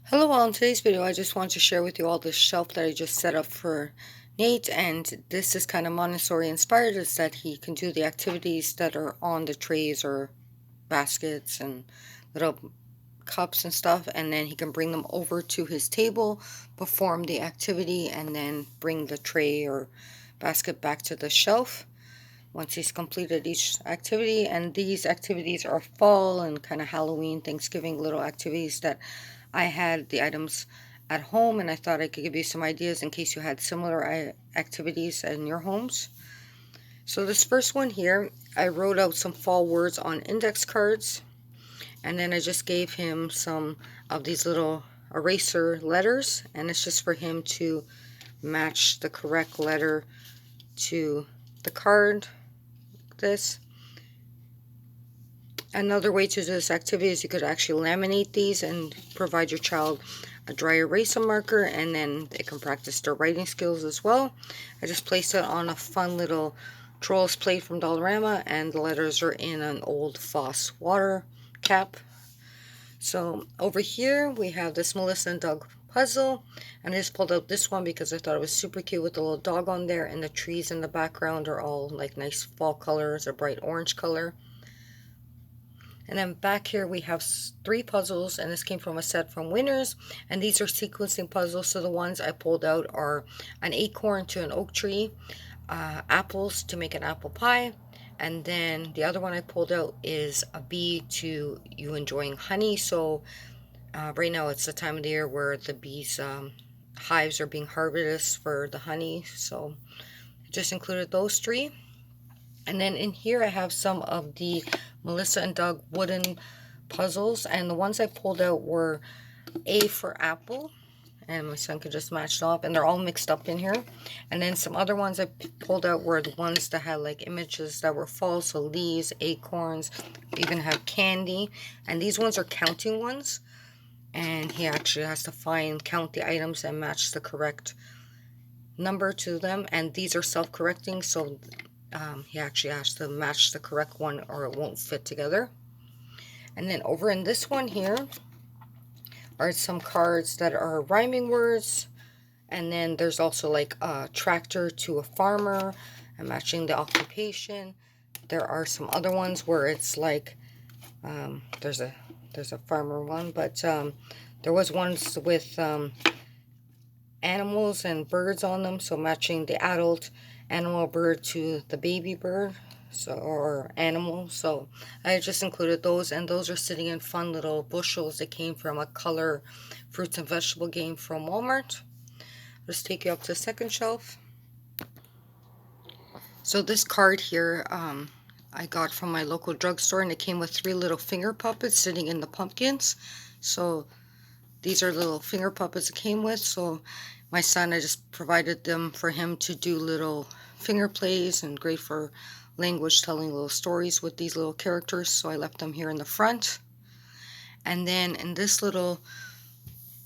Hello all, in today's video I just want to share with you all this shelf that I just set up for Nate, and this is kind of Montessori inspired. Is that he can do the activities that are on the trays or baskets and little cups and stuff, and then he can bring them over to his table, perform the activity, and then bring the tray or basket back to the shelf once he's completed each activity. And these activities are fall and kind of Halloween, Thanksgiving little activities that I had the items at home, and I thought I could give you some ideas in case you had similar activities in your homes. So this first one here, I wrote out some fall words on index cards, and then I just gave him some of these little eraser letters, and it's just for him to match the correct letter to the card. This. Another way to do this activity is you could actually laminate these and provide your child a dry eraser marker, and then they can practice their writing skills as well. I just placed it on a fun little trolls plate from Dollarama, and the letters are in an old Foss water cap. So over here we have this Melissa and Doug puzzle, and I just pulled out this one because I thought it was super cute with the little dog on there, and the trees in the background are all like nice fall colors, a bright orange color. And then back here we have 3 puzzles, and this came from a set from Winners, and these are sequencing puzzles. So the ones I pulled out are an acorn to an oak tree, apples to make an apple pie, and then the other one I pulled out is a bee to you enjoying honey. So right now it's the time of the year where the bees hives are being harvested for the honey, so I just included those 3. And then in here I have some of the Melissa and Doug wooden puzzles, and the ones I pulled out were A for apple, and my son could just match them up, and they're all mixed up in here. And then some other ones I pulled out were the ones that had like images that were fall, so leaves, acorns, even have candy. And these ones are counting ones, and he actually has to count the items and match the correct number to them. And these are self-correcting, so he actually has to match the correct one or it won't fit together. And then over in this one here are some cards that are rhyming words, and then there's also like a tractor to a farmer and matching the occupation. There are some other ones where it's like there's a farmer one, but there was ones with animals and birds on them, so matching the adult animal bird to the baby bird, so or animal. So I just included those, and those are sitting in fun little bushels that came from a color fruits and vegetable game from Walmart. Let's take you up to the second shelf. So this card here I got from my local drugstore, and it came with 3 little finger puppets sitting in the pumpkins. So these are little finger puppets it came with. So my son, I just provided them for him to do little finger plays, and great for language, telling little stories with these little characters. So I left them here in the front. And then in this little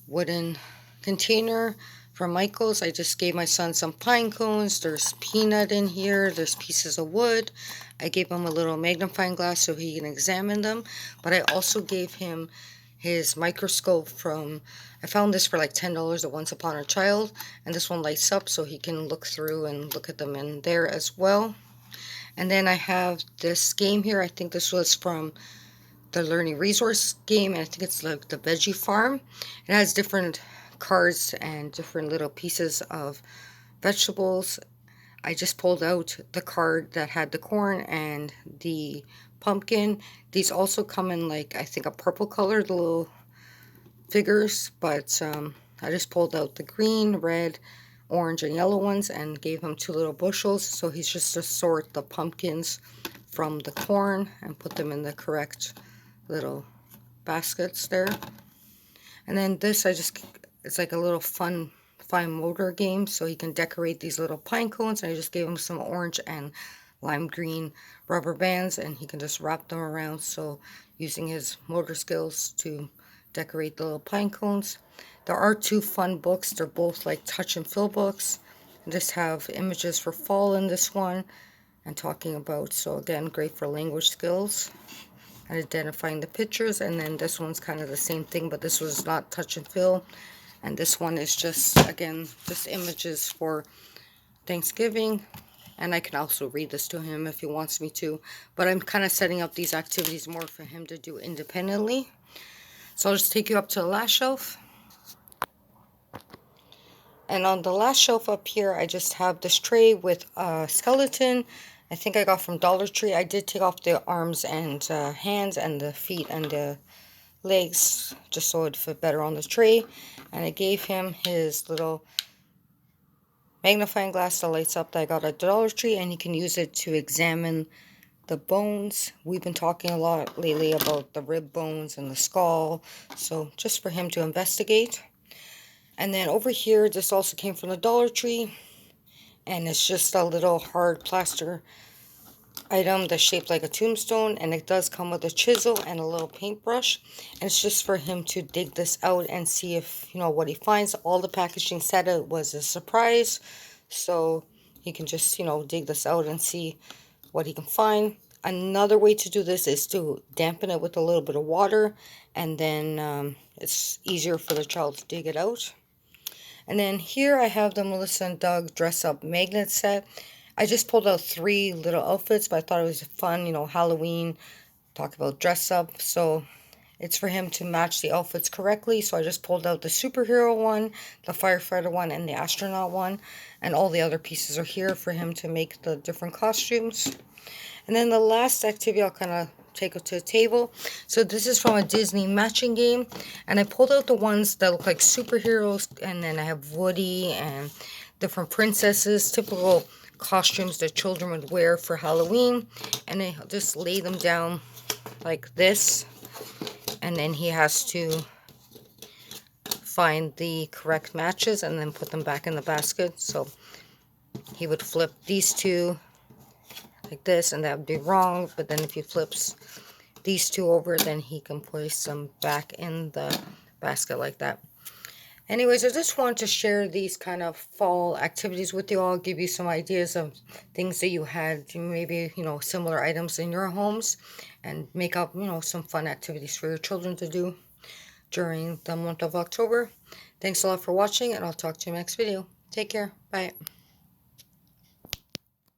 wooden container from Michael's, I just gave my son some pine cones. There's peanut in here. There's pieces of wood. I gave him a little magnifying glass so he can examine them. But I also gave him his microscope from, I found this for like $10 at Once Upon a Child, and this one lights up so he can look through and look at them in there as well. And then I have this game here. I think this was from the Learning Resource game, and I think it's like the Veggie Farm. It has different cards and different little pieces of vegetables. I just pulled out the card that had the corn and the pumpkin. These also come in like, I think, a purple color, the little figures, but I just pulled out the green, red, orange, and yellow ones and gave him 2 little bushels. So he's just to sort the pumpkins from the corn and put them in the correct little baskets there. And then this, it's like a little fun fine motor game, so he can decorate these little pine cones. And I just gave him some orange and lime green rubber bands, and he can just wrap them around, so using his motor skills to decorate the little pine cones. There are 2 fun books. They're both like touch and fill books. Just have images for fall in this one and talking about, so again, great for language skills. and identifying the pictures. And then this one's kind of the same thing, but this was not touch and fill. And this one is just, again, just images for Thanksgiving. And I can also read this to him if he wants me to. But I'm kind of setting up these activities more for him to do independently. So I'll just take you up to the last shelf. And on the last shelf up here, I just have this tray with a skeleton. I think I got from Dollar Tree. I did take off the arms and hands and the feet and the legs just so it'd fit better on the tray. And I gave him his little magnifying glass that lights up that I got at Dollar Tree, and he can use it to examine the bones. We've been talking a lot lately about the rib bones and the skull, so just for him to investigate. And then over here, this also came from the Dollar Tree, and it's just a little hard plaster item that's shaped like a tombstone, and it does come with a chisel and a little paintbrush, and it's just for him to dig this out and see if, you know, what he finds. All the packaging said it was a surprise, so he can just, you know, dig this out and see what he can find. Another way to do this is to dampen it with a little bit of water, and then it's easier for the child to dig it out. And then here I have the Melissa and Doug dress up magnet set. I just pulled out 3 little outfits, but I thought it was fun, you know, Halloween, talk about dress up. So it's for him to match the outfits correctly. So I just pulled out the superhero one, the firefighter one, and the astronaut one. And all the other pieces are here for him to make the different costumes. And then the last activity I'll kind of take it to the table. So this is from a Disney matching game, and I pulled out the ones that look like superheroes, and then I have Woody and different princesses, typical costumes that children would wear for Halloween, and I just lay them down like this, and then he has to find the correct matches and then put them back in the basket. So he would flip these two like this, and that would be wrong, but then if he flips these two over, then he can place them back in the basket like that. Anyways, I just wanted to share these kind of fall activities with you all, give you some ideas of things that you had, maybe, you know, similar items in your homes, and make up, you know, some fun activities for your children to do during the month of October. Thanks a lot for watching, and I'll talk to you next video. Take care. Bye.